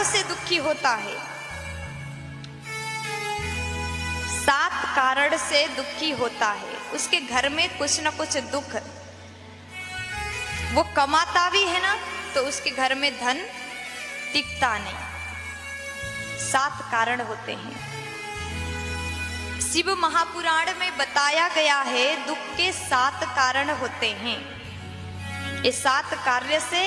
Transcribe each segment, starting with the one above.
से दुखी होता है, 7 कारण से दुखी होता है। उसके घर में कुछ न कुछ दुख, वो कमाता भी है ना तो उसके घर में धन टिकता नहीं। 7 कारण होते हैं। शिव महापुराण में बताया गया है दुख के 7 कारण होते हैं। ये 7 कार्य से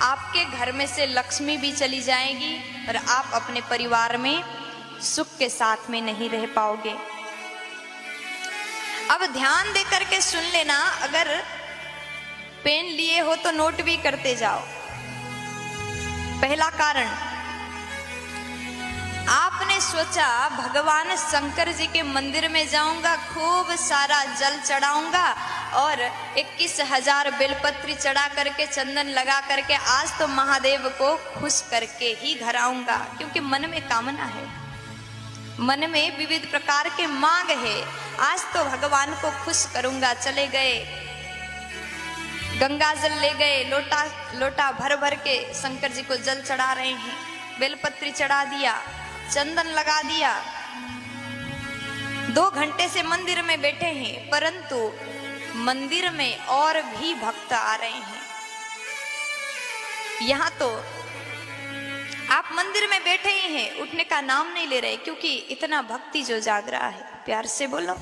आपके घर में से लक्ष्मी भी चली जाएगी और आप अपने परिवार में सुख के साथ में नहीं रह पाओगे। अब ध्यान दे करके सुन लेना, अगर पेन लिए हो तो नोट भी करते जाओ। पहला कारण, आपने सोचा भगवान शंकर जी के मंदिर में जाऊंगा, खूब सारा जल चढ़ाऊंगा और 21,000 बेलपत्री चढ़ा करके चंदन लगा करके आज तो महादेव को खुश करके ही घर आऊंगा, क्योंकि मन में कामना है, मन में विविध प्रकार के मांग है। आज तो भगवान को खुश करूंगा। चले गए, गंगा जल ले गए, लोटा लोटा भर भर के शंकर जी को जल चढ़ा रहे हैं, बेलपत्री चढ़ा दिया, चंदन लगा दिया। 2 घंटे से मंदिर में बैठे हैं, परंतु मंदिर में और भी भक्त आ रहे हैं। यहाँ तो आप मंदिर में बैठे ही हैं, उठने का नाम नहीं ले रहे, क्योंकि इतना भक्ति जो जाग रहा है। प्यार से बोलो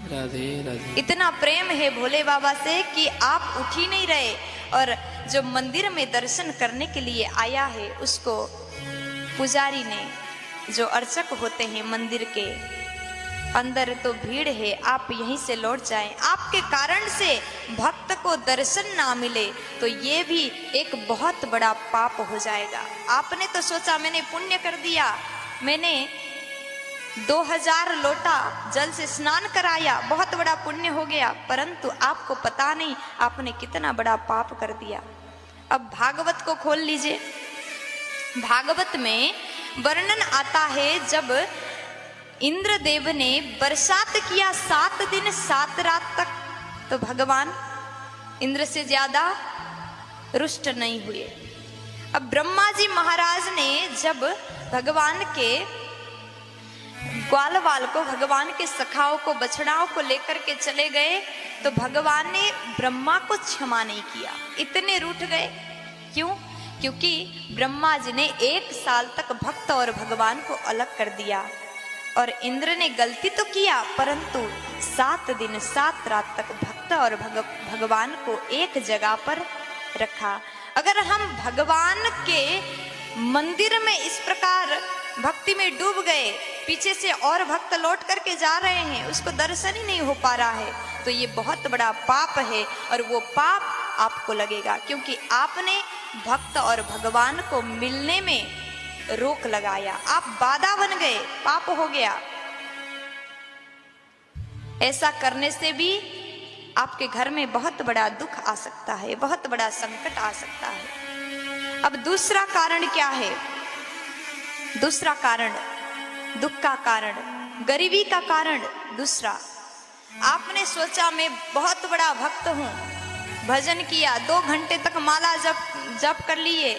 राधे राधे। इतना प्रेम है भोले बाबा से कि आप उठ ही नहीं रहे। और जो मंदिर में दर्शन करने के लिए आया है, उसको पुजारी ने, जो अर्चक होते हैं मंदिर के अंदर, तो भीड़ है, आप यहीं से लौट जाएं। आपके कारण से भक्त को दर्शन ना मिले तो ये भी एक बहुत बड़ा पाप हो जाएगा। आपने तो सोचा मैंने पुण्य कर दिया, मैंने 2000 लोटा जल से स्नान कराया, बहुत बड़ा पुण्य हो गया, परंतु आपको पता नहीं आपने कितना बड़ा पाप कर दिया। अब भागवत को खोल लीजिए। भागवत में वर्णन आता है जब इंद्रदेव ने बरसात किया 7 दिन 7 रात तक, तो भगवान इंद्र से ज्यादा रुष्ट नहीं हुए। अब ब्रह्मा जी महाराज ने जब भगवान के ग्वालवाल को, भगवान के सखाओं को, बछड़ाओं को लेकर के चले गए, तो भगवान ने ब्रह्मा को क्षमा नहीं किया, इतने रूठ गए। क्यों? क्योंकि ब्रह्मा जी ने 1 साल तक भक्त और भगवान को अलग कर दिया, और इंद्र ने गलती तो किया, परंतु 7 दिन 7 रात तक भक्त और भगवान को एक जगह पर रखा। अगर हम भगवान के मंदिर में इस प्रकार भक्ति में डूब गए, पीछे से और भक्त लौट करके जा रहे हैं, उसको दर्शन ही नहीं हो पा रहा है, तो ये बहुत बड़ा पाप है, और वो पाप आपको लगेगा, क्योंकि आपने भक्त और भगवान को मिलने में रोक लगाया, आप बाधा बन गए, पाप हो गया। ऐसा करने से भी आपके घर में बहुत बड़ा दुख आ सकता है, बहुत बड़ा संकट आ सकता है। अब दूसरा कारण क्या है? दूसरा कारण, दुख का कारण, गरीबी का कारण दूसरा। आपने सोचा मैं बहुत बड़ा भक्त हूँ, भजन किया, 2 घंटे तक माला जप कर लिए,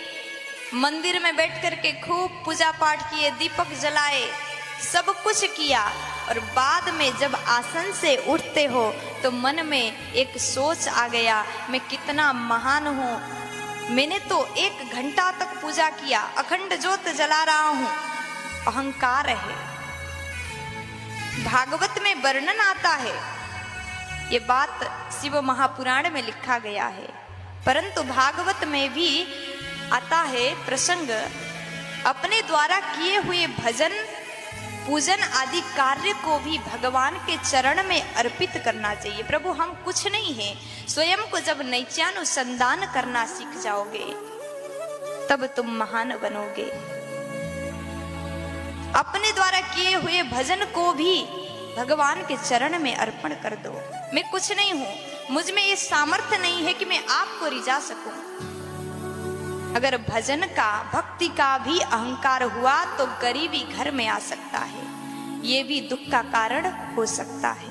मंदिर में बैठ करके खूब पूजा पाठ किए, दीपक जलाए, सब कुछ किया, और बाद में जब आसन से उठते हो तो मन में एक सोच आ गया, मैं कितना महान हूँ, मैंने तो 1 घंटा तक पूजा किया, अखंड ज्योत जला रहा हूँ, अहंकार है। भागवत में वर्णन आता है, ये बात शिव महापुराण में लिखा गया है, परंतु भागवत में भी आता है प्रसंग, अपने द्वारा किए हुए भजन पूजन आदि कार्य को भी भगवान के चरण में अर्पित करना चाहिए। प्रभु हम कुछ नहीं है, स्वयं को जब नैत्यानुसंधान करना सीख जाओगे तब तुम महान बनोगे। अपने द्वारा किए हुए भजन को भी भगवान के चरण में अर्पण कर दो। मैं कुछ नहीं हूं, मुझ में ये सामर्थ्य नहीं है कि मैं आपको रिझा सकूं। अगर भजन का, भक्ति का भी अहंकार हुआ तो गरीबी घर में आ सकता है, ये भी दुख का कारण हो सकता है।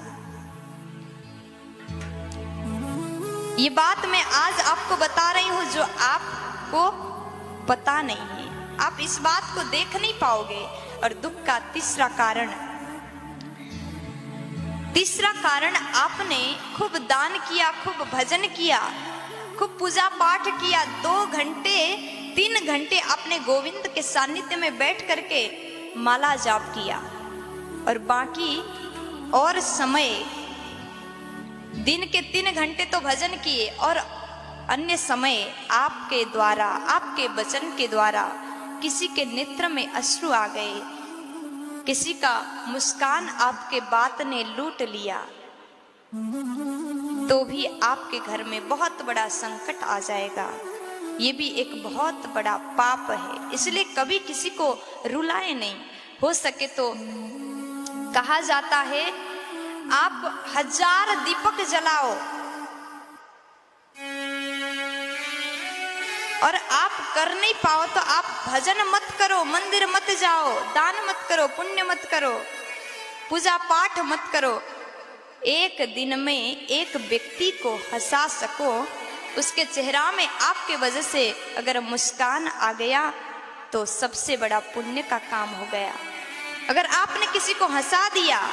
ये बात मैं आज आपको बता रही हूं जो आपको पता नहीं है। आप इस बात को देख नहीं पाओगे। और दुख का तीसरा कारण आपने खूब दान किया, खूब भजन किया, खूब पूजा पाठ किया, 2 घंटे 3 घंटे आपने गोविंद के सानिध्य में बैठ करके माला जाप किया, और बाकी और समय दिन के 3 घंटे तो भजन किए, और अन्य समय आपके द्वारा, आपके वचन के द्वारा किसी के नेत्र में अश्रु आ गए, किसी का मुस्कान आपके बात ने लूट लिया, तो भी आपके घर में बहुत बड़ा संकट आ जाएगा। ये भी एक बहुत बड़ा पाप है। इसलिए कभी किसी को रुलाए नहीं। हो सके तो कहा जाता है आप 1000 दीपक जलाओ और आप कर नहीं पाओ तो आप भजन मत करो, मंदिर मत जाओ, दान मत करो, पुण्य मत करो, पूजा पाठ मत करो। एक दिन में एक व्यक्ति को हंसा सको, उसके चेहरा में आपके वजह से अगर मुस्कान आ गया तो सबसे बड़ा पुण्य का काम हो गया। अगर आपने किसी को हंसा दिया,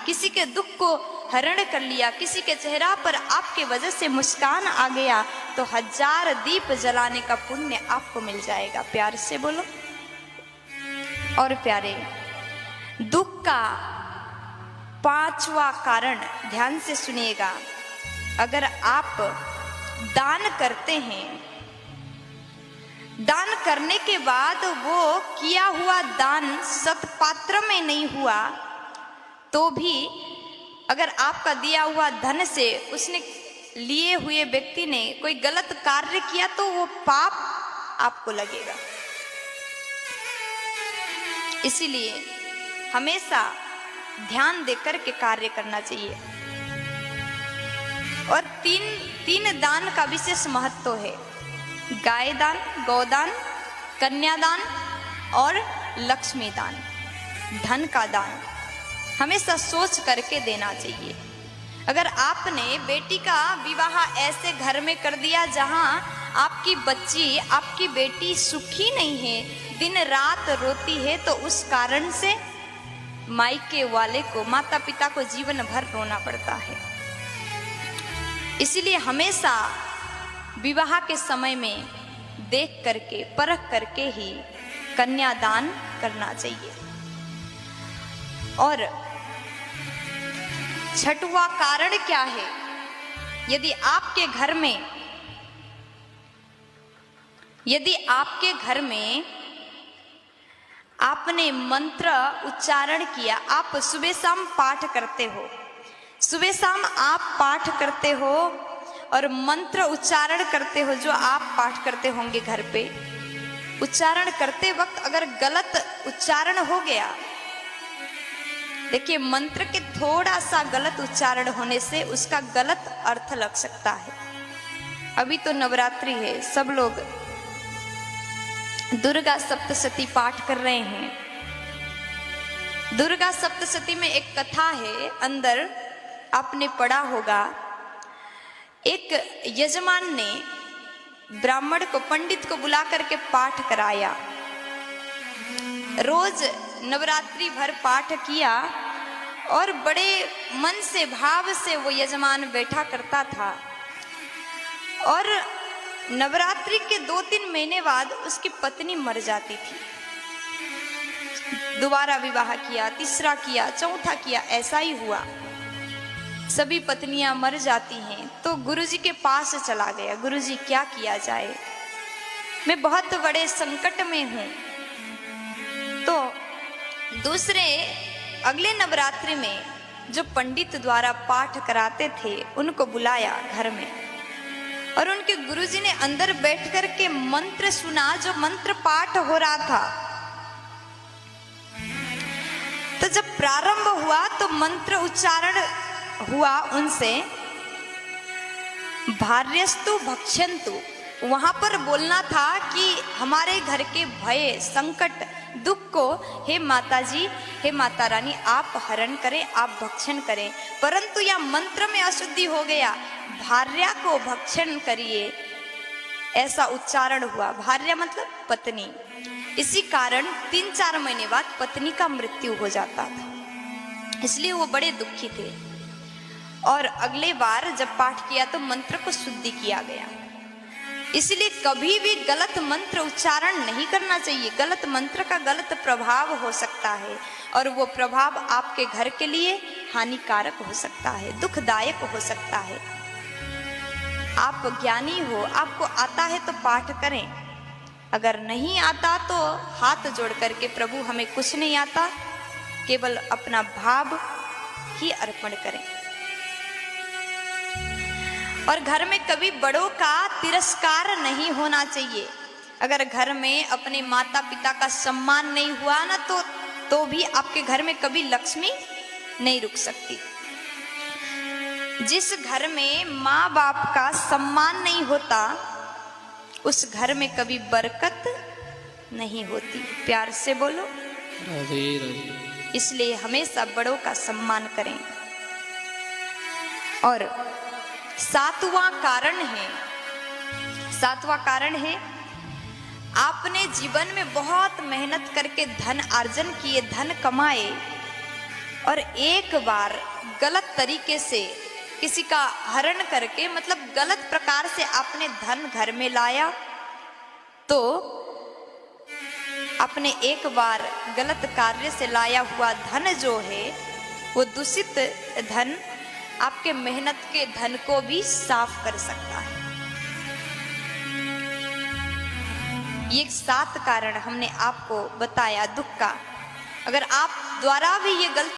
किसी के दुख को हरण कर लिया, किसी के चेहरा पर आपके वजह से मुस्कान आ गया, तो 1000 दीप जलाने का पुण्य आपको मिल जाएगा। प्यार से बोलो। और प्यारे, दुख का 5वां कारण ध्यान से सुनिएगा। अगर आप दान करते हैं, दान करने के बाद वो किया हुआ दान सत्पात्र में नहीं हुआ, तो भी अगर आपका दिया हुआ धन से उसने लिए हुए व्यक्ति ने कोई गलत कार्य किया तो वो पाप आपको लगेगा। इसीलिए हमेशा ध्यान देकर के कार्य करना चाहिए। और तीन दान का विशेष महत्व है। गाय दान, गौदान, कन्यादान और लक्ष्मी दान, धन का दान हमेशा सोच करके देना चाहिए। अगर आपने बेटी का विवाह ऐसे घर में कर दिया जहां आपकी बच्ची, आपकी बेटी सुखी नहीं है, दिन रात रोती है, तो उस कारण से मायके वाले को, माता पिता को जीवन भर रोना पड़ता है। इसलिए हमेशा विवाह के समय में देख करके, परख करके ही कन्यादान करना चाहिए। और 6वां कारण क्या है? यदि आपके घर में आपने मंत्र उच्चारण किया, आप सुबह शाम पाठ करते हो, सुबह शाम आप पाठ करते हो और मंत्र उच्चारण करते हो, जो आप पाठ करते होंगे घर पे, उच्चारण करते वक्त अगर गलत उच्चारण हो गया, देखिए मंत्र के थोड़ा सा गलत उच्चारण होने से उसका गलत अर्थ लग सकता है। अभी तो नवरात्रि है, सब लोग दुर्गा सप्तशती पाठ कर रहे हैं। दुर्गा सप्तशती में एक कथा है, अंदर आपने पढ़ा होगा, एक यजमान ने ब्राह्मण को, पंडित को बुला करके पाठ कराया। रोज नवरात्रि भर पाठ किया और बड़े मन से, भाव से वो यजमान बैठा करता था। और नवरात्रि के 2-3 महीने बाद उसकी पत्नी मर जाती थी। दोबारा विवाह किया, तीसरा किया, चौथा किया, ऐसा ही हुआ। सभी पत्नियां मर जाती हैं। तो गुरुजी के पास चला गया, गुरुजी क्या किया जाए, मैं बहुत बड़े संकट में हूं। तो अगले नवरात्रि में जो पंडित द्वारा पाठ कराते थे उनको बुलाया घर में, और उनके गुरुजी ने अंदर बैठकर के मंत्र सुना, जो मंत्र पाठ हो रहा था। तो जब प्रारंभ हुआ तो मंत्र उच्चारण हुआ उनसे, भार्यस्तु भक्ष्यन्तु, वहां पर बोलना था कि हमारे घर के भय, संकट, दुख को हे माता जी, हे माता रानी आप हरण करें, आप भक्षण करें। परंतु यह मंत्र में अशुद्धि हो गया, भार्या को भक्षण करिए, ऐसा उच्चारण हुआ। भार्या मतलब पत्नी। इसी कारण 3-4 महीने बाद पत्नी का मृत्यु हो जाता था, इसलिए वो बड़े दुखी थे। और अगले बार जब पाठ किया तो मंत्र को शुद्धि किया गया। इसलिए कभी भी गलत मंत्र उच्चारण नहीं करना चाहिए। गलत मंत्र का गलत प्रभाव हो सकता है और वो प्रभाव आपके घर के लिए हानिकारक हो सकता है, दुखदायक हो सकता है। आप ज्ञानी हो, आपको आता है तो पाठ करें, अगर नहीं आता तो हाथ जोड़ करके प्रभु हमें कुछ नहीं आता, केवल अपना भाव ही अर्पण करें। और घर में कभी बड़ों का तिरस्कार नहीं होना चाहिए। अगर घर में अपने माता पिता का सम्मान नहीं हुआ ना तो भी आपके घर में कभी लक्ष्मी नहीं रुक सकती। जिस घर में माँ बाप का सम्मान नहीं होता उस घर में कभी बरकत नहीं होती। प्यार से बोलो राधे राधे। इसलिए हमेशा बड़ों का सम्मान करें। और सातवां कारण है आपने जीवन में बहुत मेहनत करके धन अर्जन किए, धन कमाए और एक बार गलत तरीके से किसी का हरण करके, मतलब गलत प्रकार से आपने धन घर में लाया, तो आपने एक बार गलत कार्य से लाया हुआ धन जो है वो दूषित धन आपके मेहनत के धन को भी साफ कर सकता है। ये 7 कारण हमने आपको बताया दुख का। अगर आप द्वारा भी ये गलती